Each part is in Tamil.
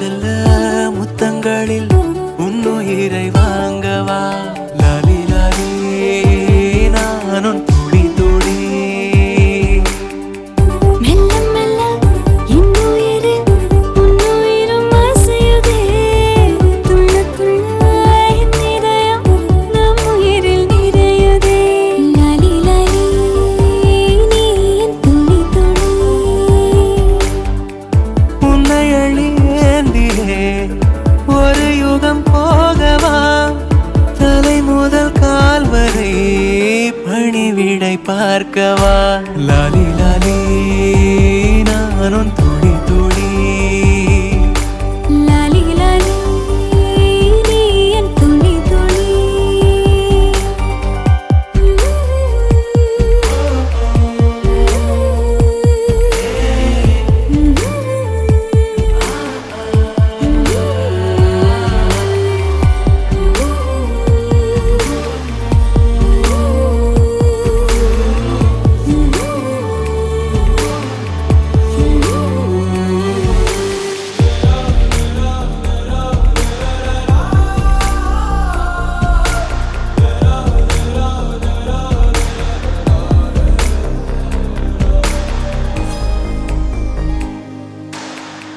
செல்ல முத்தங்களில் உன்னுயிரை வாங்கவா லாலி லாலி நான் உன் துளி துளி மெல்ல மெல்ல இன்னுயிரு உன்னுயிரும் அசையுதே துள்ள துள்ள என் இதயம் நம் உயிரில் நிறையுதே லாலி லாலி நீ என் துளி துளி உன்னை அழியேந்திலே ஒரு யுகம் போகவா தலை முதல் கால் வரை பணிவிடை பார்க்கவா லாலி லாலி நான் உன் துளி துளி லாலி லாலி நீ என் துளி துளி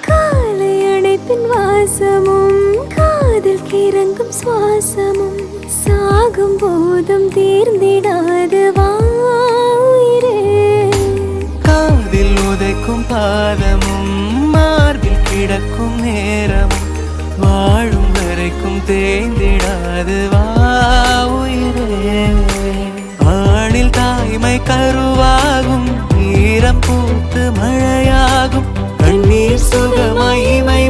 காலை அணைப்பின் வாசமும் காதில் கிறங்கும் சுவாசமும் சாகும் போதும் தீர்ந்திடாது வாயிரே காதில் உதைக்கும் பாதமும் மார்பில் கிடக்கும் நேரமும் வாழும் வரைக்கும் தேய்ந்திடாது வா உயிரே ஆணில் தாய்மை கருவாகும் ஈரம் பூத்து மழையாகும் கண்ணீர் சுகமாய் இமை